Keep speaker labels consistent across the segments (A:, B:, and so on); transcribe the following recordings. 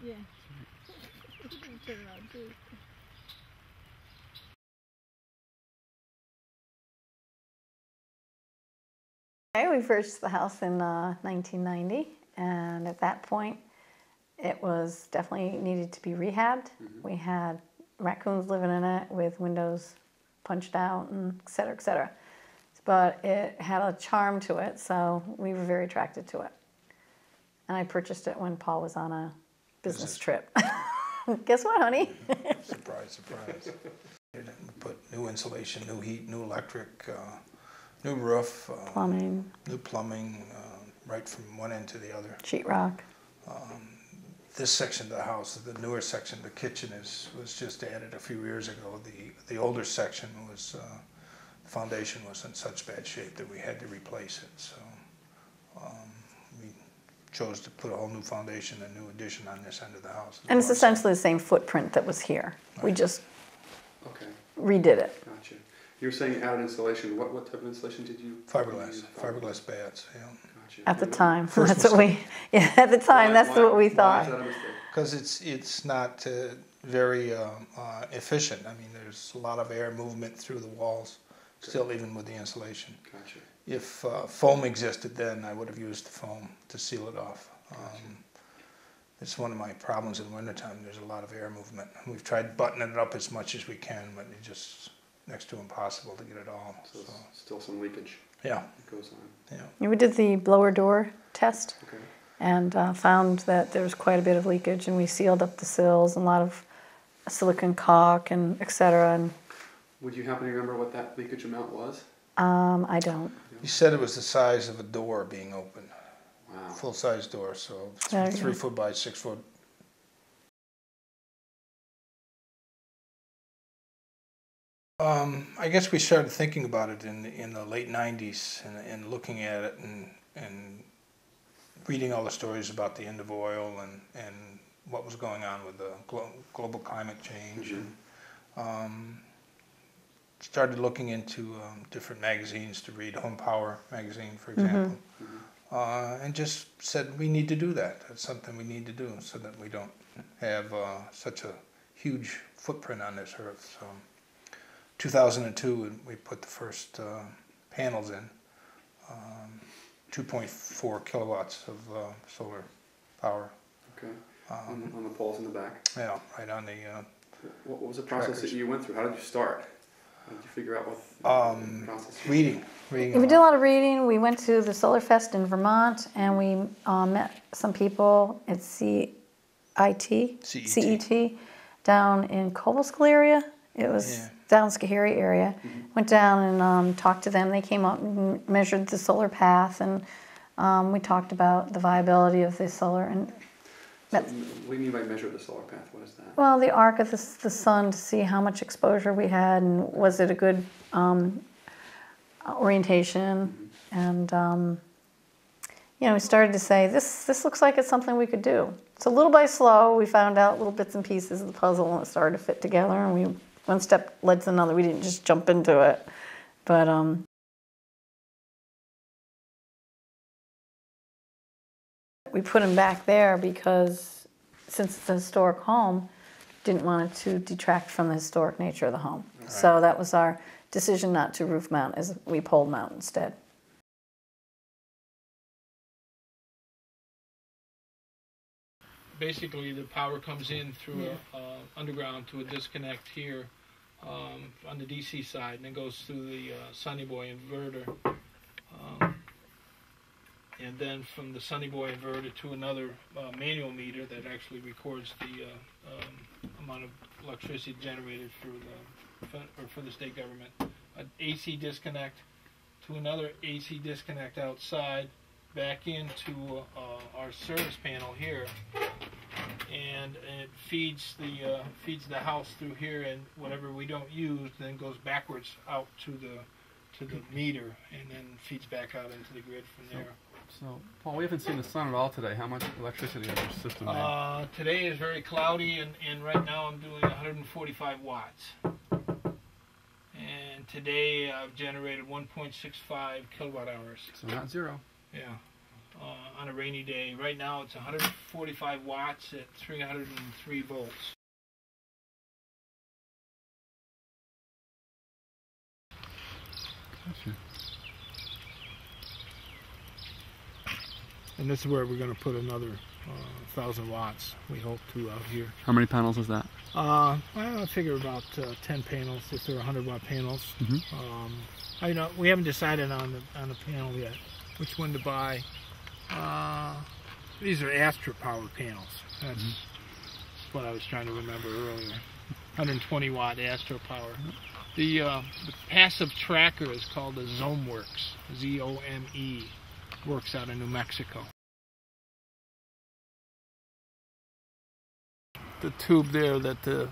A: Yeah. Turn around too.
B: Okay, we purchased the house in 1990, and at that point, it was definitely needed to be rehabbed. We had raccoons living in it with windows punched out, and et cetera, et cetera. But it had a charm to it, so we were very attracted to it. And I purchased it when Paul was on a business trip. Guess what, honey?
C: Surprise, surprise. We put new insulation, new heat, new electric, new roof,
B: Plumbing,
C: new plumbing, right from one end to the other.
B: sheetrock.
C: This section of the house, the newer section, the kitchen was just added a few years ago. The older section was, the foundation was in such bad shape that we had to replace it. So we chose to put a whole new foundation, a new addition on this end of the house.
B: And it's essentially the same footprint that was here. Right. We just redid it.
D: Gotcha. You were saying added insulation. What type of insulation did you?
C: Fiberglass. Fiberglass batts. Yeah.
D: Gotcha.
B: At the time, that's what we. Yeah, at the time, that's what we thought.
C: Because it's not very efficient. I mean, there's a lot of air movement through the walls, still even with the insulation.
D: Gotcha.
C: If foam existed then, I would have used the foam to seal it off. It's one of my problems in wintertime. There's a lot of air movement. We've tried buttoning it up as much as we can, but it's just next to impossible to get it all.
D: So still some leakage.
C: Yeah.
D: That goes on.
C: Yeah.
B: We did the blower door test.
D: Okay.
B: And found that there was quite a bit of leakage, and we sealed up the sills and a lot of silicone caulk and et cetera. And
D: would you happen to remember what that leakage amount was?
B: I don't.
C: He said it was the size of a door being open.
D: Wow.
C: Full-size door, so 3 foot by 6 foot. I guess we started thinking about it in the late 90s and looking at it and reading all the stories about the end of oil and what was going on with the global climate change. And, started looking into different magazines to read, Home Power magazine, for example, and just said we need to do that. It's something we need to do so that we don't have such a huge footprint on this earth. So 2002, we put the first panels in, 2.4 kilowatts of solar power.
D: Okay. On the poles in the back.
C: Yeah, right on the.
D: What was the process that you went through? How did you start? How did you figure out what the process was?
C: Reading.
B: We did a lot of reading. We went to the Solar Fest in Vermont, and we met some people at CET down in Cobblesville area. It was down Schoharie area. Went down and talked to them. They came up and measured the solar path, and we talked about the viability of the solar. And
D: so what do you mean by measure the solar path? What is that?
B: Well, the arc of the sun to see how much exposure we had, and was it a good orientation. And you know, we started to say, this looks like it's something we could do. So little by slow, we found out little bits and pieces of the puzzle, and it started to fit together, and one step led to another. We didn't just jump into it. But we put him back there because, since it's a historic home, didn't want it to detract from the historic nature of the home. Right. So that was our decision not to roof mount, as we pole mount instead.
E: Basically, the power comes in through underground to a disconnect here on the DC side, and then goes through the Sunny Boy inverter, and then from the Sunny Boy inverter to another manual meter that actually records the amount of electricity generated for the state government. An AC disconnect to another AC disconnect outside, back into our service panel here, and it feeds the house through here, and whatever we don't use then goes backwards out to the meter, and then feeds back out into the grid from there.
F: So, Paul, we haven't seen the sun at all today. How much electricity has your system made?
E: Today is very cloudy, and right now I'm doing 145 watts. And today I've generated 1.65 kilowatt hours.
F: So not zero.
E: Yeah. On on a rainy day. Right now it's 145 watts at 303 volts.
F: Gotcha.
E: And this is where we're going to put another 1,000 watts, we hope to, out here.
F: How many panels is that?
E: Well, I figure about 10 panels, if they're 100-watt panels. We haven't decided on the panel yet, which one to buy. These are Astra power panels. That's what I was trying to remember earlier. 120-watt Astra power. The passive tracker is called the ZomeWorks, Z-O-M-E, works out of New Mexico. The tube there that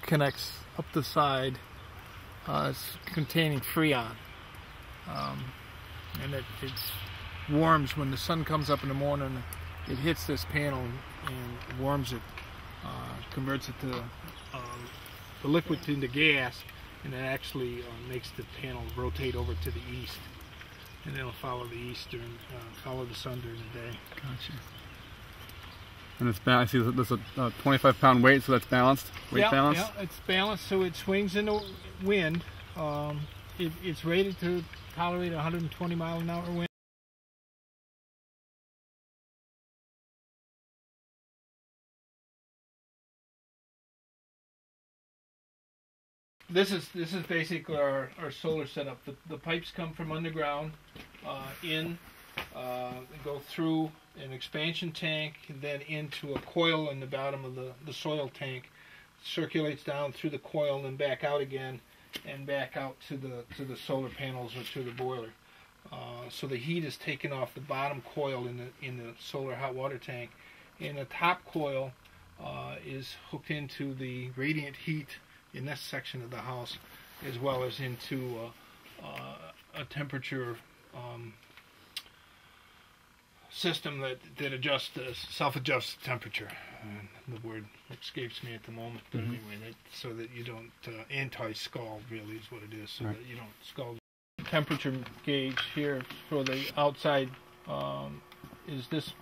E: connects up the side is containing Freon, and it warms when the sun comes up in the morning. It hits this panel and warms it, converts it to the liquid into gas, and it actually makes the panel rotate over to the east, and it'll follow the east during follow the sun during the day.
F: Gotcha. And it's I see there's a 25-pound weight, so that's balanced. Weight balance.
E: Yeah, it's balanced, so it swings in the wind. It's rated to tolerate 120 mile an hour wind. This is basically our solar setup. The pipes come from underground, go through an expansion tank, and then into a coil in the bottom of the soil tank, circulates down through the coil and back out again, and back out to the solar panels or to the boiler. So the heat is taken off the bottom coil in the solar hot water tank, and the top coil is hooked into the radiant heat in this section of the house, as well as into a temperature system that adjusts, self-adjusts the temperature. The word escapes me at the moment, but anyway, so that you don't anti-scald, really is what it is, so that you don't scald. Temperature gauge here for the outside is this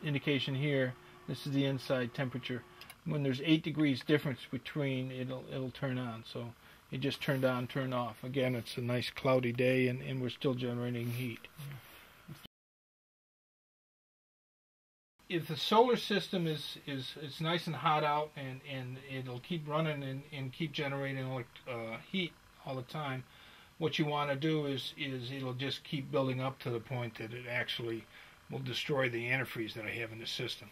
E: indication here. This is the inside temperature. When there's 8 degrees difference between, it'll turn on. So it just turned on, turned off. Again, it's a nice cloudy day, and we're still generating heat. If the solar system is nice and hot out, and it'll keep running and keep generating heat all the time, what you want to do is it'll just keep building up to the point that it actually will destroy the antifreeze that I have in the system.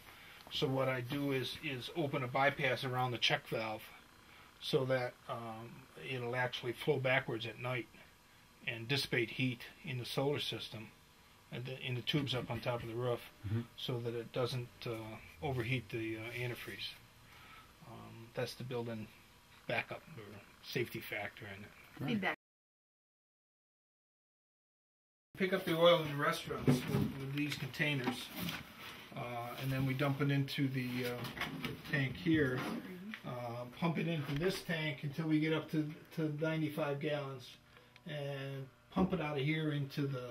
E: So what I do is open a bypass around the check valve, so that it'll actually flow backwards at night and dissipate heat in the solar system, and in the tubes up on top of the roof, so that it doesn't overheat the antifreeze. That's the built-in backup or safety factor in it.
A: Feedback.
E: Pick up the oil in the restaurants with these containers, and then we dump it into the tank here, pump it into this tank until we get up to 95 gallons, and pump it out of here into the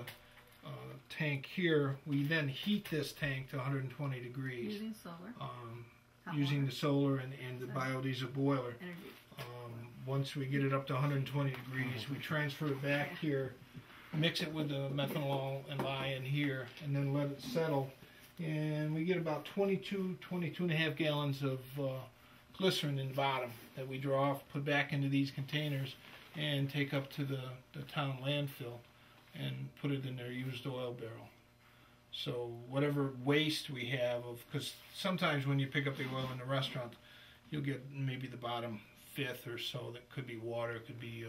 E: tank here. We then heat this tank to 120 degrees.
A: Using solar.
E: Using the solar and the biodiesel boiler. Once we get it up to 120 degrees, we transfer it back here, mix it with the methanol and lye in here, and then let it settle. And we get about 22 and a half gallons of glycerin in the bottom that we draw off, put back into these containers, and take up to the town landfill and put it in their used oil barrel. So whatever waste we have because sometimes when you pick up the oil in the restaurant, you'll get maybe the bottom fifth or so that could be water, it could be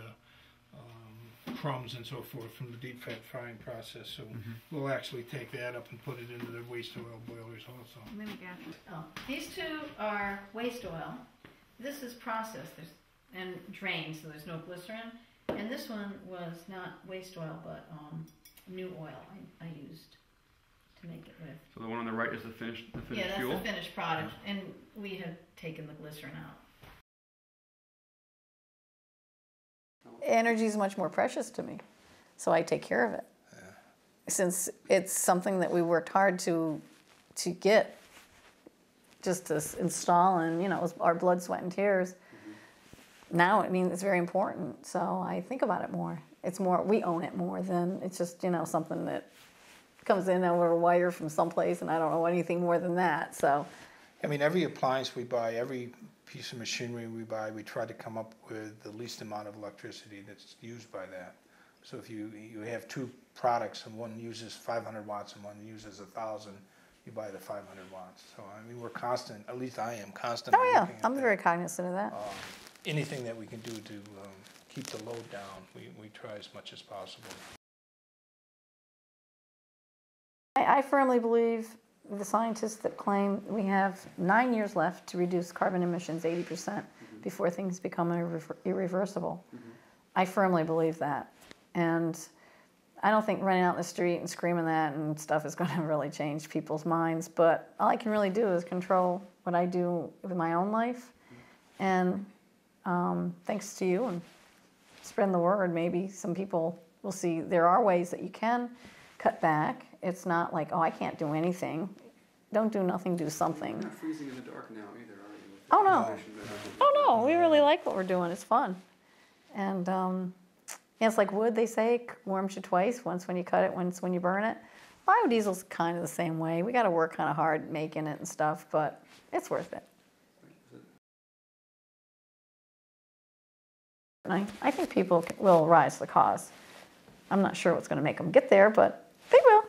E: crumbs and so forth from the deep fat frying process. So we'll actually take that up and put it into the waste oil boilers also.
B: These two are waste oil. This is processed and drained, so there's no glycerin. And this one was not waste oil, but new oil I used to make it with.
D: So the one on the right is the finished fuel?
B: Yeah, that's the finished product, and we had taken the glycerin out. Energy is much more precious to me, so I take care of it. since it's something that we worked hard to get, just to install, and, you know, it was our blood, sweat, and tears. Now, I mean, it's very important, so I think about it more. It's more, we own it more than it's just, you know, something that comes in over a wire from someplace, and I don't know anything more than that, so.
C: I mean, every appliance we buy, every piece of machinery we buy, we try to come up with the least amount of electricity that's used by that. So if you have two products and one uses 500 watts and one uses 1,000, you buy the 500 watts. So I mean, we're constant, at least I am constantly
B: Oh yeah,
C: looking at
B: I'm
C: that.
B: very cognizant of that.
C: Anything that we can do to keep the load down, we try as much as possible.
B: I firmly believe the scientists that claim we have 9 years left to reduce carbon emissions 80% before things become irreversible. I firmly believe that. And I don't think running out in the street and screaming that and stuff is going to really change people's minds. But all I can really do is control what I do with my own life. And thanks to you and spreading the word, maybe some people will see there are ways that you can cut back. It's not like, oh, I can't do anything. Don't do nothing, do something.
D: You're not freezing in the dark now either, are you?
B: Oh, no. Oh, no, we really like what we're doing. It's fun. And yeah, it's like wood, they say, warms you twice, once when you cut it, once when you burn it. Biodiesel's kind of the same way. We got to work kind of hard making it and stuff, but it's worth it. I think people will rise to the cause. I'm not sure what's going to make them get there, but they will.